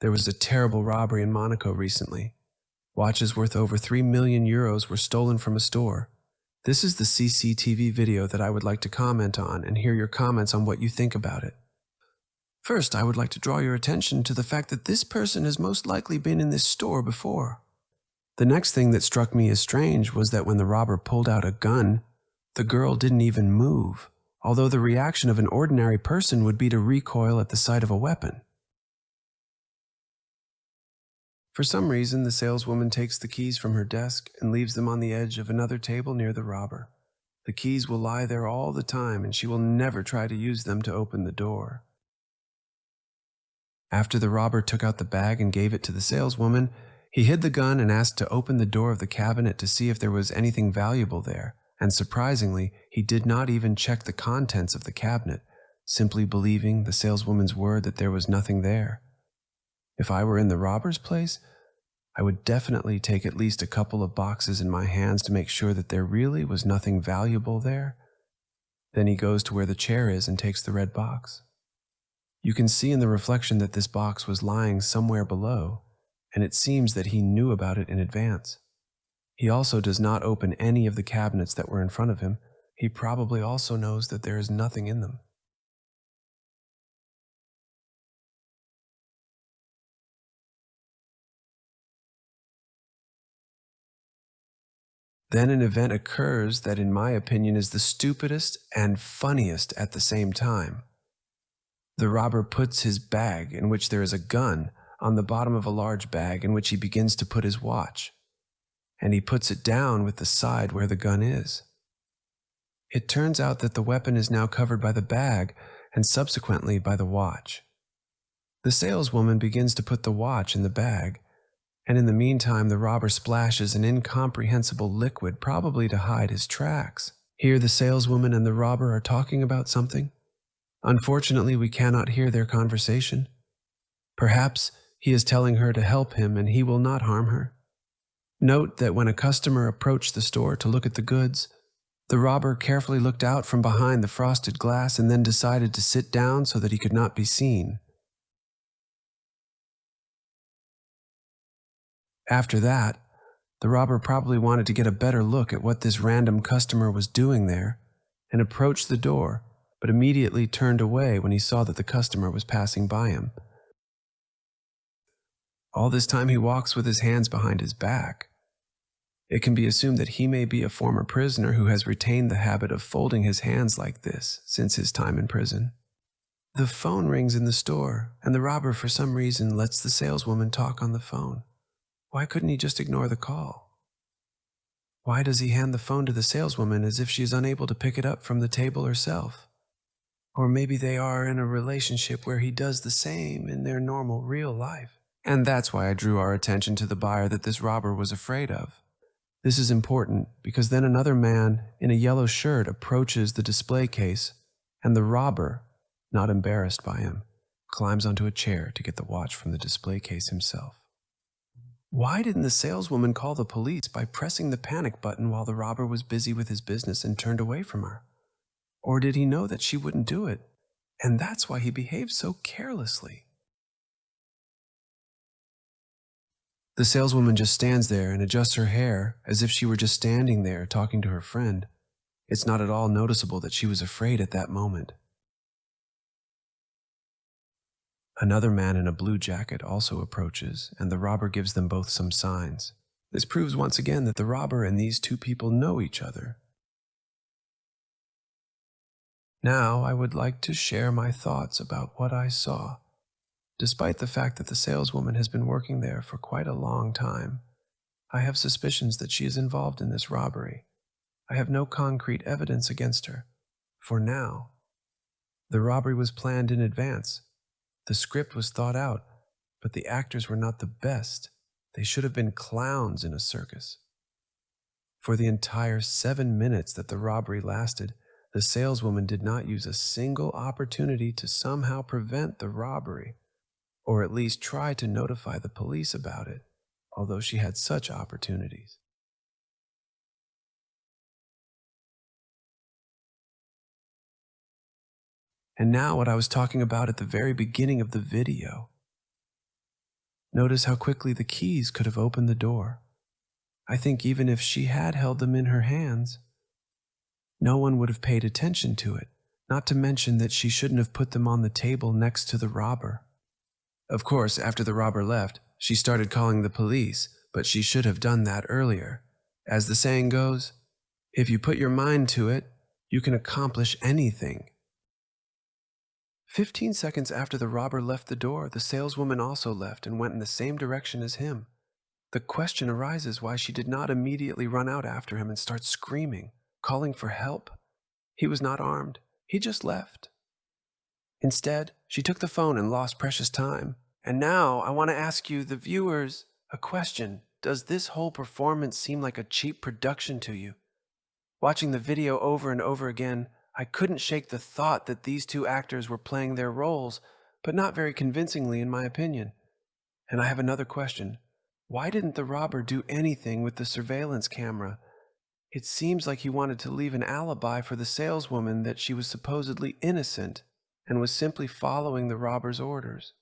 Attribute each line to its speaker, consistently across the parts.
Speaker 1: There was a terrible robbery in Monaco recently. Watches worth over 3 million euros were stolen from a store. This is the CCTV video that I would like to comment on and hear your comments on what you think about it. First, I would like to draw your attention to the fact that this person has most likely been in this store before. The next thing that struck me as strange was that when the robber pulled out a gun, the girl didn't even move, although the reaction of an ordinary person would be to recoil at the sight of a weapon. For some reason, the saleswoman takes the keys from her desk and leaves them on the edge of another table near the robber. The keys will lie there all the time, and she will never try to use them to open the door. After the robber took out the bag and gave it to the saleswoman, he hid the gun and asked to open the door of the cabinet to see if there was anything valuable there, and surprisingly, he did not even check the contents of the cabinet, simply believing the saleswoman's word that there was nothing there. If I were in the robber's place, I would definitely take at least a couple of boxes in my hands to make sure that there really was nothing valuable there. Then he goes to where the chair is and takes the red box. You can see in the reflection that this box was lying somewhere below, and it seems that he knew about it in advance. He also does not open any of the cabinets that were in front of him. He probably also knows that there is nothing in them. Then an event occurs that in my opinion is the stupidest and funniest at the same time. The robber puts his bag, in which there is a gun, on the bottom of a large bag in which he begins to put his watch, and he puts it down with the side where the gun is. It turns out that the weapon is now covered by the bag and subsequently by the watch. The saleswoman begins to put the watch in the bag, and in the meantime the robber splashes an incomprehensible liquid, probably to hide his tracks. Here the saleswoman and the robber are talking about something. Unfortunately, we cannot hear their conversation. Perhaps he is telling her to help him and he will not harm her. Note that when a customer approached the store to look at the goods, the robber carefully looked out from behind the frosted glass and then decided to sit down so that he could not be seen. After that, the robber probably wanted to get a better look at what this random customer was doing there and approached the door, but immediately turned away when he saw that the customer was passing by him. All this time he walks with his hands behind his back. It can be assumed that he may be a former prisoner who has retained the habit of folding his hands like this since his time in prison. The phone rings in the store, and the robber for some reason lets the saleswoman talk on the phone. Why couldn't he just ignore the call? Why does he hand the phone to the saleswoman as if she is unable to pick it up from the table herself? Or maybe they are in a relationship where he does the same in their normal real life. And that's why I drew our attention to the buyer that this robber was afraid of. This is important because then another man in a yellow shirt approaches the display case, and the robber, not embarrassed by him, climbs onto a chair to get the watch from the display case himself. Why didn't the saleswoman call the police by pressing the panic button while the robber was busy with his business and turned away from her? Or did he know that she wouldn't do it, and that's why he behaved so carelessly? The saleswoman just stands there and adjusts her hair as if she were just standing there talking to her friend. It's not at all noticeable that she was afraid at that moment. Another man in a blue jacket also approaches, and the robber gives them both some signs. This proves once again that the robber and these two people know each other. Now I would like to share my thoughts about what I saw. Despite the fact that the saleswoman has been working there for quite a long time, I have suspicions that she is involved in this robbery. I have no concrete evidence against her. For now, the robbery was planned in advance. The script was thought out, but the actors were not the best. They should have been clowns in a circus. For the entire 7 minutes that the robbery lasted, the saleswoman did not use a single opportunity to somehow prevent the robbery, or at least try to notify the police about it, although she had such opportunities. And now what I was talking about at the very beginning of the video. Notice how quickly the keys could have opened the door. I think even if she had held them in her hands, no one would have paid attention to it, not to mention that she shouldn't have put them on the table next to the robber. Of course, after the robber left, she started calling the police, but she should have done that earlier. As the saying goes, if you put your mind to it, you can accomplish anything. 15 seconds after the robber left the door, the saleswoman also left and went in the same direction as him. The question arises why she did not immediately run out after him and start screaming, calling for help. He was not armed. He just left. Instead, she took the phone and lost precious time. And now I want to ask you, the viewers, a question. Does this whole performance seem like a cheap production to you? Watching the video over and over again, I couldn't shake the thought that these two actors were playing their roles, but not very convincingly in my opinion. And I have another question. Why didn't the robber do anything with the surveillance camera? It seems like he wanted to leave an alibi for the saleswoman that she was supposedly innocent and was simply following the robber's orders.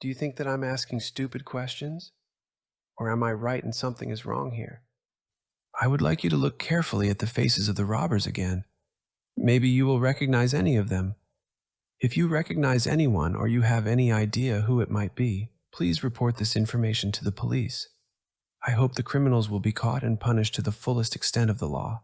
Speaker 1: Do you think that I'm asking stupid questions? Or am I right and something is wrong here? I would like you to look carefully at the faces of the robbers again. Maybe you will recognize any of them. If you recognize anyone or you have any idea who it might be, please report this information to the police. I hope the criminals will be caught and punished to the fullest extent of the law.